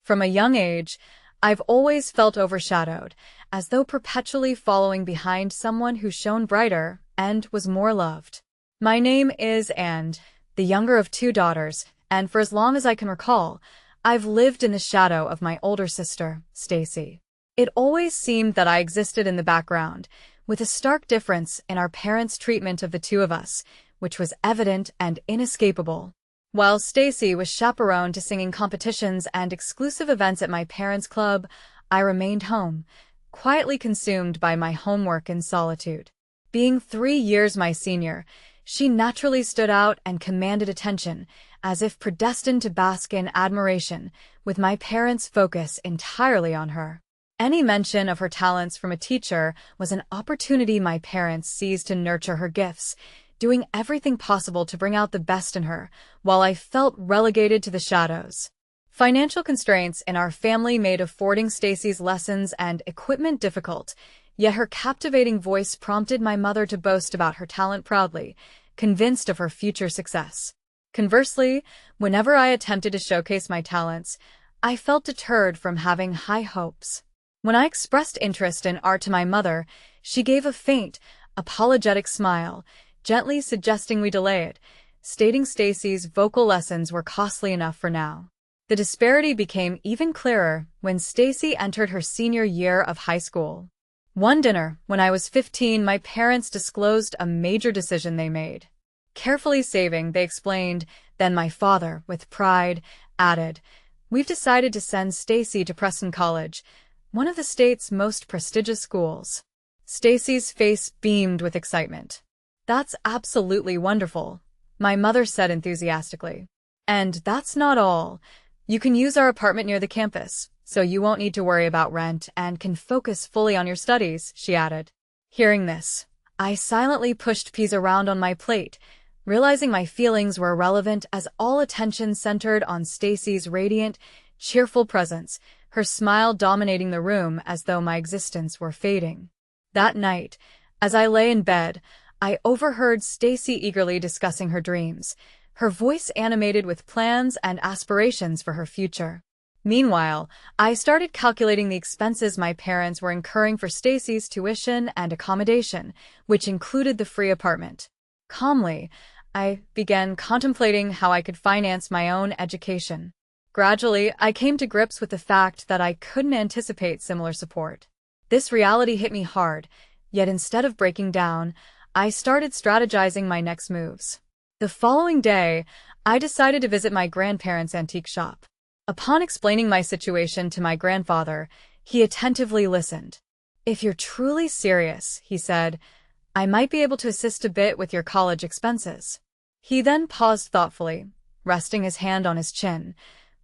From a young age, I've always felt overshadowed, as though perpetually following behind someone who shone brighter and was more loved. My name is Anne, the younger of two daughters, and for as long as I can recall, I've lived in the shadow of my older sister, Stacy. It always seemed that I existed in the background, with a stark difference in our parents' treatment of the two of us, which was evident and inescapable. While Stacy was chaperoned to singing competitions and exclusive events at my parents' club, I remained home, quietly consumed by my homework and solitude. Being 3 years my senior, she naturally stood out and commanded attention, as if predestined to bask in admiration, with my parents' focus entirely on her. Any mention of her talents from a teacher was an opportunity my parents seized to nurture her gifts, doing everything possible to bring out the best in her, while I felt relegated to the shadows. Financial constraints in our family made affording Stacy's lessons and equipment difficult, yet her captivating voice prompted my mother to boast about her talent proudly, convinced of her future success. Conversely, whenever I attempted to showcase my talents, I felt deterred from having high hopes. When I expressed interest in art to my mother, she gave a faint, apologetic smile, gently suggesting we delay it, stating Stacy's vocal lessons were costly enough for now. The disparity became even clearer when Stacy entered her senior year of high school. One dinner, when I was 15, my parents disclosed a major decision they made. Carefully saving, they explained, then my father, with pride, added, "We've decided to send Stacy to Preston College, one of the state's most prestigious schools." Stacy's face beamed with excitement. "That's absolutely wonderful," my mother said enthusiastically. "And that's not all. You can use our apartment near the campus, so you won't need to worry about rent and can focus fully on your studies," she added. Hearing this, I silently pushed peas around on my plate, realizing my feelings were irrelevant as all attention centered on Stacy's radiant, cheerful presence, her smile dominating the room as though my existence were fading. That night, as I lay in bed, I overheard Stacy eagerly discussing her dreams, her voice animated with plans and aspirations for her future. Meanwhile, I started calculating the expenses my parents were incurring for Stacy's tuition and accommodation, which included the free apartment. Calmly, I began contemplating how I could finance my own education. Gradually, I came to grips with the fact that I couldn't anticipate similar support. This reality hit me hard, yet instead of breaking down, I started strategizing my next moves. The following day, I decided to visit my grandparents' antique shop. Upon explaining my situation to my grandfather, he attentively listened. "If you're truly serious," he said, "I might be able to assist a bit with your college expenses." He then paused thoughtfully, resting his hand on his chin.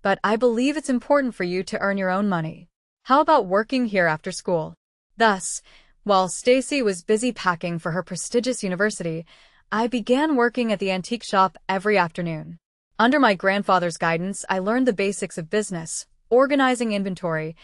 "But I believe it's important for you to earn your own money. How about working here after school?" Thus, while Stacy was busy packing for her prestigious university, I began working at the antique shop every afternoon. Under my grandfather's guidance, I learned the basics of business, organizing inventory,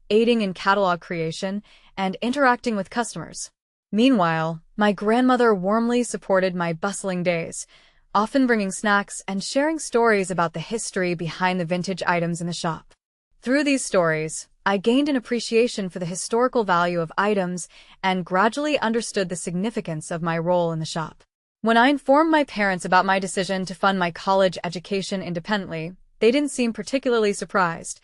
aiding in catalog creation, and interacting with customers. Meanwhile, my grandmother warmly supported my bustling days, often bringing snacks and sharing stories about the history behind the vintage items in the shop. Through these stories, I gained an appreciation for the historical value of items and gradually understood the significance of my role in the shop. When I informed my parents about my decision to fund my college education independently, they didn't seem particularly surprised.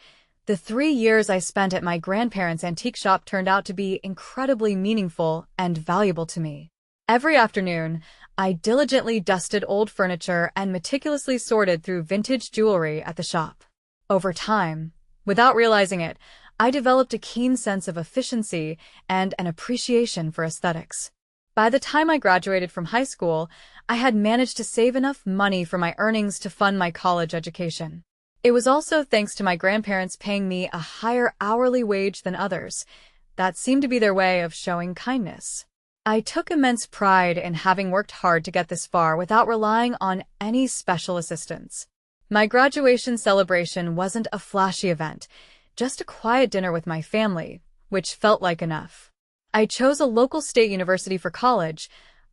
The 3 years I spent at my grandparents' antique shop turned out to be incredibly meaningful and valuable to me. Every afternoon, I diligently dusted old furniture and meticulously sorted through vintage jewelry at the shop. Over time, without realizing it, I developed a keen sense of efficiency and an appreciation for aesthetics. By the time I graduated from high school, I had managed to save enough money for my earnings to fund my college education. It was also thanks to my grandparents paying me a higher hourly wage than others. That seemed to be their way of showing kindness. I took immense pride in having worked hard to get this far without relying on any special assistance. My graduation celebration wasn't a flashy event, just a quiet dinner with my family, which felt like enough. I chose a local state university for college,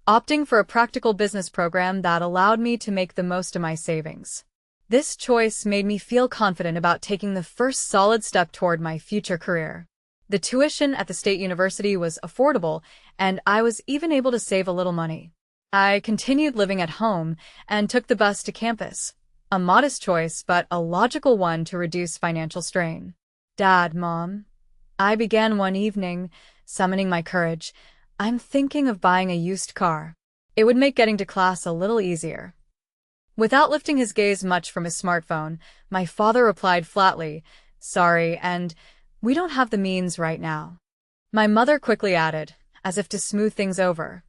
opting for a practical business program that allowed me to make the most of my savings. This choice made me feel confident about taking the first solid step toward my future career. The tuition at the state university was affordable, and I was even able to save a little money. I continued living at home and took the bus to campus. A modest choice, but a logical one to reduce financial strain. Dad, Mom, I began one evening, summoning my courage. I'm thinking of buying a used car. It would make getting to class a little easier. Without lifting his gaze much from his smartphone, my father replied flatly, "Sorry, and we don't have the means right now." My mother quickly added, as if to smooth things over,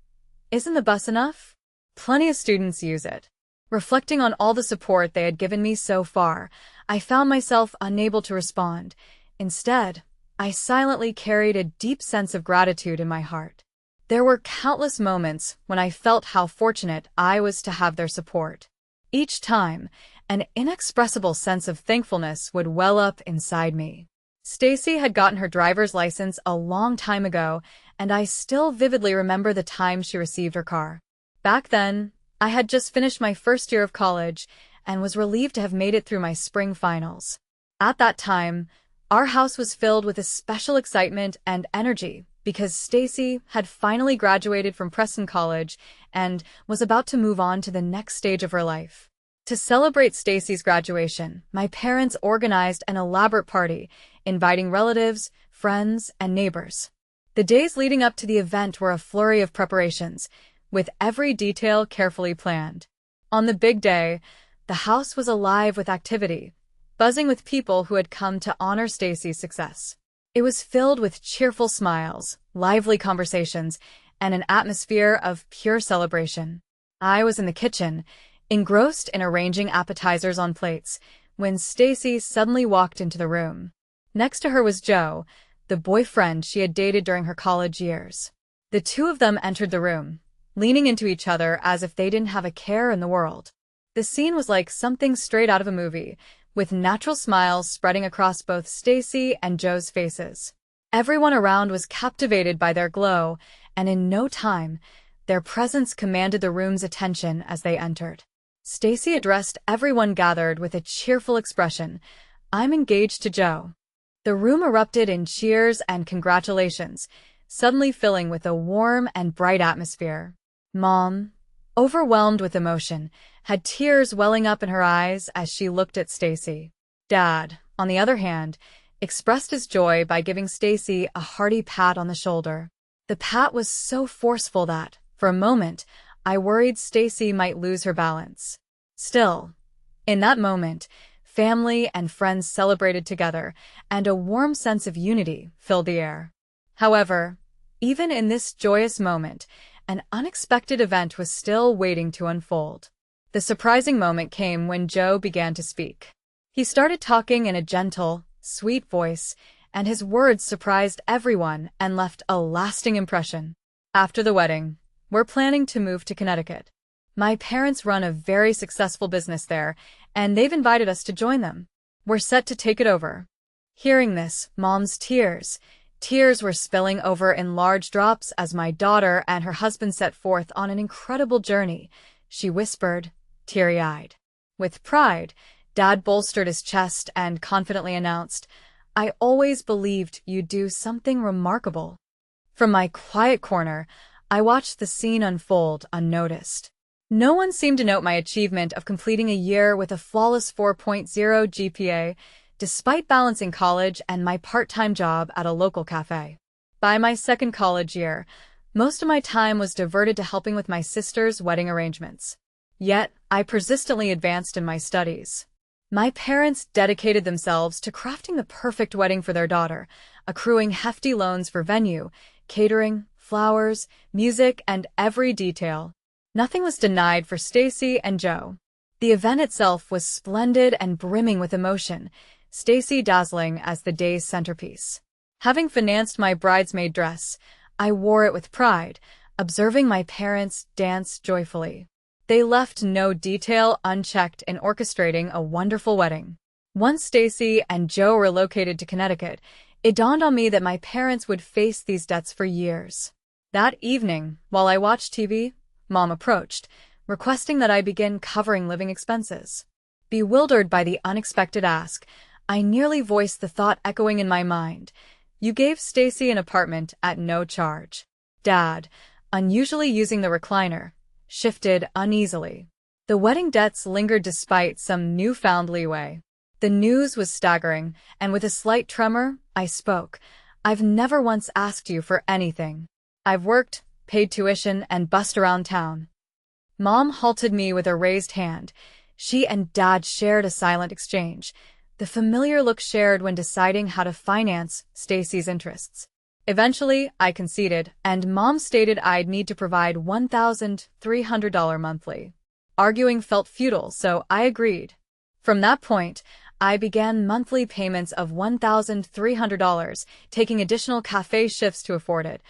"Isn't the bus enough? Plenty of students use it." Reflecting on all the support they had given me so far, I found myself unable to respond. Instead, I silently carried a deep sense of gratitude in my heart. There were countless moments when I felt how fortunate I was to have their support. Each time, an inexpressible sense of thankfulness would well up inside me. Stacy had gotten her driver's license a long time ago, and I still vividly remember the time she received her car. Back then, I had just finished my first year of college and was relieved to have made it through my spring finals. At that time, our house was filled with a special excitement and energy because Stacy had finally graduated from Preston College and was about to move on to the next stage of her life. To celebrate Stacy's graduation, my parents organized an elaborate party, inviting relatives, friends, and neighbors. The days leading up to the event were a flurry of preparations, with every detail carefully planned. On the big day, the house was alive with activity, buzzing with people who had come to honor Stacy's success. It was filled with cheerful smiles, lively conversations, and an atmosphere of pure celebration. I was in the kitchen, engrossed in arranging appetizers on plates, when Stacy suddenly walked into the room. Next to her was Joe, the boyfriend she had dated during her college years. The two of them entered the room, leaning into each other as if they didn't have a care in the world. The scene was like something straight out of a movie, with natural smiles spreading across both Stacy and Joe's faces. Everyone around was captivated by their glow, and in no time, their presence commanded the room's attention as they entered. Stacy addressed everyone gathered with a cheerful expression, "I'm engaged to Joe." The room erupted in cheers and congratulations, suddenly filling with a warm and bright atmosphere. Mom, overwhelmed with emotion, had tears welling up in her eyes as she looked at Stacy. Dad, on the other hand, expressed his joy by giving Stacy a hearty pat on the shoulder. The pat was so forceful that, for a moment, I worried Stacy might lose her balance. Still, in that moment, family and friends celebrated together, and a warm sense of unity filled the air. However, even in this joyous moment, an unexpected event was still waiting to unfold. The surprising moment came when Joe began to speak. He started talking in a gentle, sweet voice, and his words surprised everyone and left a lasting impression. After the wedding, we're planning to move to Connecticut. My parents run a very successful business there, and they've invited us to join them. We're set to take it over. Hearing this, Mom's tears were spilling over in large drops as my daughter and her husband set forth on an incredible journey. She whispered, teary-eyed. With pride, Dad bolstered his chest and confidently announced, "I always believed you'd do something remarkable." From my quiet corner, I watched the scene unfold unnoticed. No one seemed to note my achievement of completing a year with a flawless 4.0 GPA, despite balancing college and my part-time job at a local cafe. By my second college year, most of my time was diverted to helping with my sister's wedding arrangements. Yet, I persistently advanced in my studies. My parents dedicated themselves to crafting the perfect wedding for their daughter, accruing hefty loans for venue, catering, flowers, music, and every detail. Nothing was denied for Stacy and Joe. The event itself was splendid and brimming with emotion, Stacy dazzling as the day's centerpiece. Having financed my bridesmaid dress, I wore it with pride, observing my parents dance joyfully. They left no detail unchecked in orchestrating a wonderful wedding. Once Stacy and Joe relocated to Connecticut, it dawned on me that my parents would face these debts for years. That evening, while I watched TV, Mom approached, requesting that I begin covering living expenses. Bewildered by the unexpected ask, I nearly voiced the thought echoing in my mind. You gave Stacy an apartment at no charge. Dad, unusually using the recliner, shifted uneasily. The wedding debts lingered despite some newfound leeway. The news was staggering, and with a slight tremor, I spoke. I've never once asked you for anything. I've worked, paid tuition, and bussed around town. Mom halted me with a raised hand. She and Dad shared a silent exchange, the familiar look shared when deciding how to finance Stacy's interests. Eventually, I conceded, and Mom stated I'd need to provide $1,300 monthly. Arguing felt futile, so I agreed. From that point, I began monthly payments of $1,300, taking additional cafe shifts to afford it,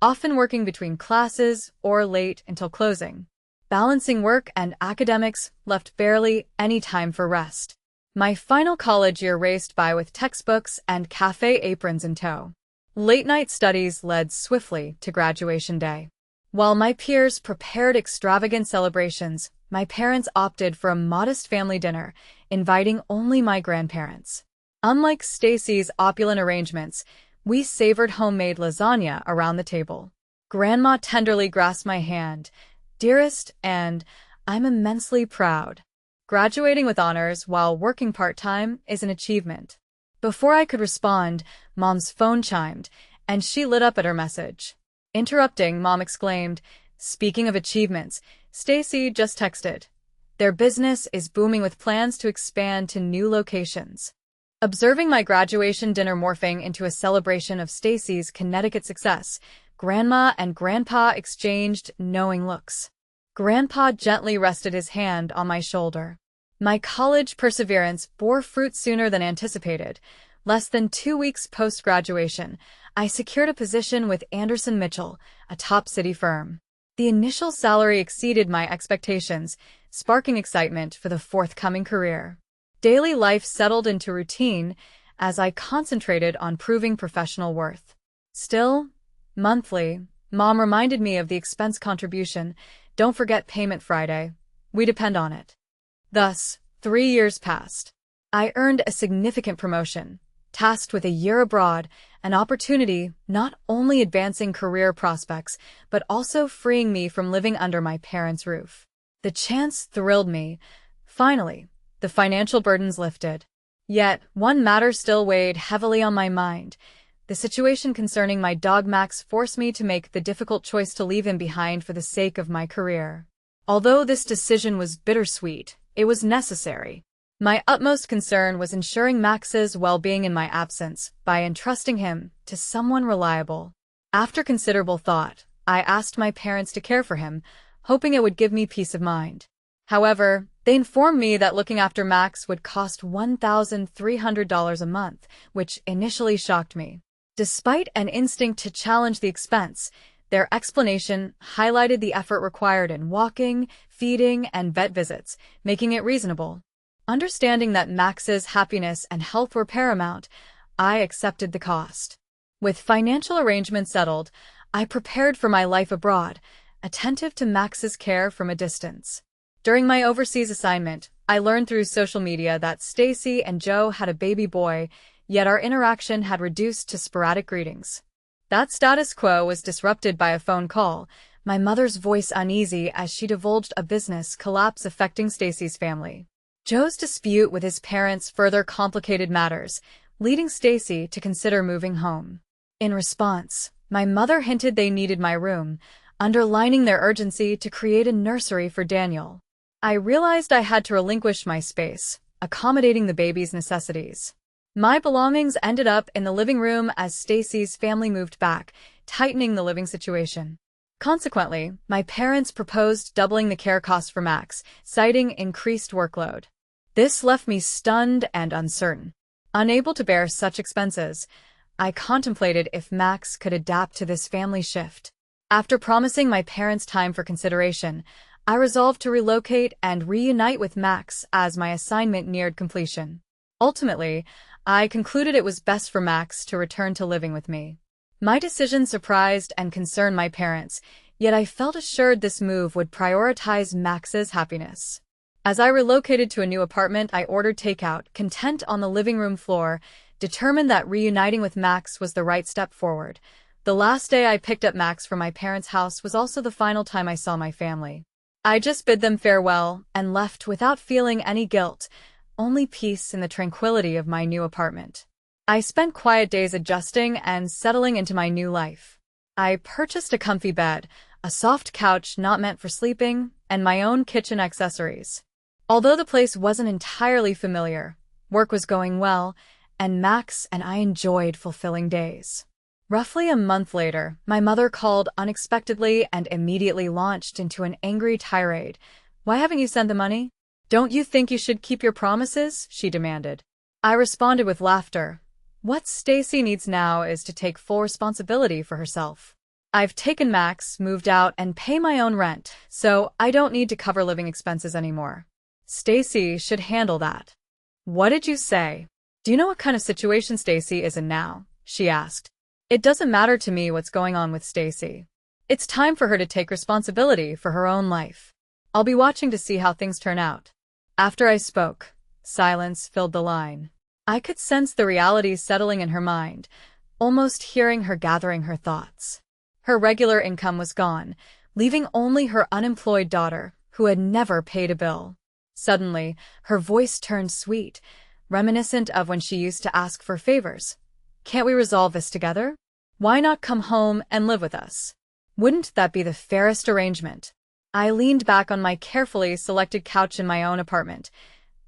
often working between classes or late until closing. Balancing work and academics left barely any time for rest. My final college year raced by with textbooks and cafe aprons in tow. Late-night studies led swiftly to graduation day. While my peers prepared extravagant celebrations, my parents opted for a modest family dinner, inviting only my grandparents. Unlike Stacy's opulent arrangements, we savored homemade lasagna around the table. Grandma tenderly grasped my hand. Dearest, and I'm immensely proud. Graduating with honors while working part-time is an achievement. Before I could respond, Mom's phone chimed, and she lit up at her message. Interrupting, Mom exclaimed, "Speaking of achievements, Stacy just texted. Their business is booming with plans to expand to new locations." Observing my graduation dinner morphing into a celebration of Stacy's Connecticut success, Grandma and Grandpa exchanged knowing looks. Grandpa gently rested his hand on my shoulder. My college perseverance bore fruit sooner than anticipated. Less than 2 weeks post-graduation, I secured a position with Anderson Mitchell, a top city firm. The initial salary exceeded my expectations, sparking excitement for the forthcoming career. Daily life settled into routine as I concentrated on proving professional worth. Still, monthly, Mom reminded me of the expense contribution. Don't forget payment Friday. We depend on it. Thus, 3 years passed. I earned a significant promotion, tasked with a year abroad, an opportunity not only advancing career prospects, but also freeing me from living under my parents' roof. The chance thrilled me. Finally, the financial burdens lifted. Yet, one matter still weighed heavily on my mind. The situation concerning my dog Max forced me to make the difficult choice to leave him behind for the sake of my career. Although this decision was bittersweet, it was necessary. My utmost concern was ensuring Max's well-being in my absence by entrusting him to someone reliable. After considerable thought, I asked my parents to care for him, hoping it would give me peace of mind. However, they informed me that looking after Max would cost $1,300 a month, which initially shocked me. Despite an instinct to challenge the expense, their explanation highlighted the effort required in walking, feeding, and vet visits, making it reasonable. Understanding that Max's happiness and health were paramount, I accepted the cost. With financial arrangements settled, I prepared for my life abroad, attentive to Max's care from a distance. During my overseas assignment, I learned through social media that Stacy and Joe had a baby boy, yet our interaction had reduced to sporadic greetings. That status quo was disrupted by a phone call, my mother's voice uneasy as she divulged a business collapse affecting Stacy's family. Joe's dispute with his parents further complicated matters, leading Stacy to consider moving home. In response, my mother hinted they needed my room, underlining their urgency to create a nursery for Daniel. I realized I had to relinquish my space, accommodating the baby's necessities. My belongings ended up in the living room as Stacy's family moved back, tightening the living situation. Consequently, my parents proposed doubling the care costs for Max, citing increased workload. This left me stunned and uncertain. Unable to bear such expenses, I contemplated if Max could adapt to this family shift. After promising my parents time for consideration, I resolved to relocate and reunite with Max as my assignment neared completion. Ultimately, I concluded it was best for Max to return to living with me. My decision surprised and concerned my parents, yet I felt assured this move would prioritize Max's happiness. As I relocated to a new apartment, I ordered takeout, content on the living room floor, determined that reuniting with Max was the right step forward. The last day I picked up Max from my parents' house was also the final time I saw my family. I just bid them farewell and left without feeling any guilt, only peace in the tranquility of my new apartment. I spent quiet days adjusting and settling into my new life. I purchased a comfy bed, a soft couch not meant for sleeping, and my own kitchen accessories. Although the place wasn't entirely familiar, work was going well, and Max and I enjoyed fulfilling days. Roughly a month later, my mother called unexpectedly and immediately launched into an angry tirade. "Why haven't you sent the money? Don't you think you should keep your promises?" she demanded. I responded with laughter. What Stacy needs now is to take full responsibility for herself. I've taken Max, moved out, and pay my own rent, so I don't need to cover living expenses anymore. Stacy should handle that. What did you say? Do you know what kind of situation Stacy is in now? She asked. It doesn't matter to me what's going on with Stacy. It's time for her to take responsibility for her own life. I'll be watching to see how things turn out. After I spoke, silence filled the line. I could sense the reality settling in her mind, almost hearing her gathering her thoughts. Her regular income was gone, leaving only her unemployed daughter, who had never paid a bill. Suddenly, her voice turned sweet, reminiscent of when she used to ask for favors. Can't we resolve this together? Why not come home and live with us? Wouldn't that be the fairest arrangement? I leaned back on my carefully selected couch in my own apartment.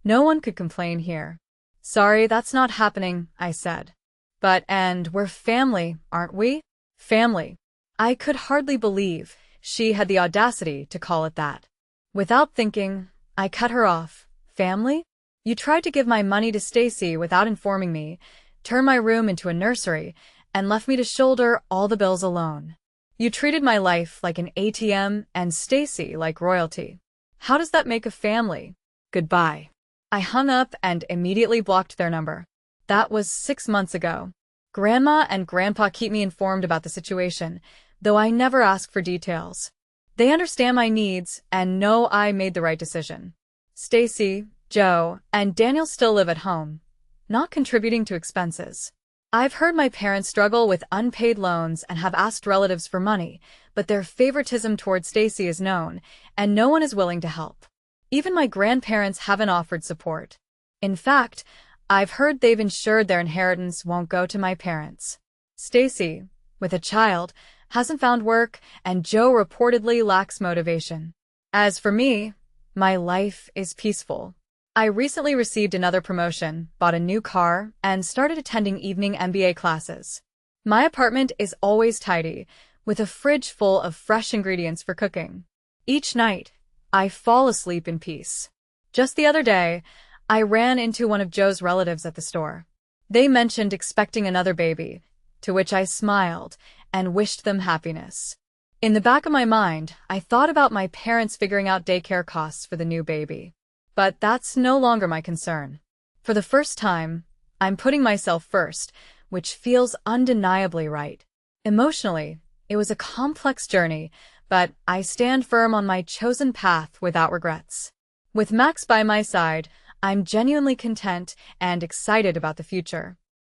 No one could complain here. Sorry, that's not happening, I said. And we're family, aren't we? Family. I could hardly believe she had the audacity to call it that. Without thinking, I cut her off. Family? You tried to give my money to Stacy without informing me, turned my room into a nursery, and left me to shoulder all the bills alone. You treated my life like an ATM and Stacy like royalty. How does that make a family? Goodbye. I hung up and immediately blocked their number. That was 6 months ago. Grandma and Grandpa keep me informed about the situation, though I never ask for details. They understand my needs and know I made the right decision. Stacy, Joe, and Daniel still live at home, not contributing to expenses. I've heard my parents struggle with unpaid loans and have asked relatives for money, but their favoritism toward Stacy is known, and no one is willing to help. Even my grandparents haven't offered support. In fact, I've heard they've ensured their inheritance won't go to my parents. Stacy, with a child, hasn't found work, and Joe reportedly lacks motivation. As for me, my life is peaceful. I recently received another promotion, bought a new car, and started attending evening MBA classes. My apartment is always tidy, with a fridge full of fresh ingredients for cooking. Each night, I fall asleep in peace. Just the other day, I ran into one of Joe's relatives at the store. They mentioned expecting another baby, to which I smiled and wished them happiness. In the back of my mind, I thought about my parents figuring out daycare costs for the new baby. But that's no longer my concern. For the first time, I'm putting myself first, which feels undeniably right. Emotionally, it was a complex journey, but I stand firm on my chosen path without regrets. With Max by my side, I'm genuinely content and excited about the future.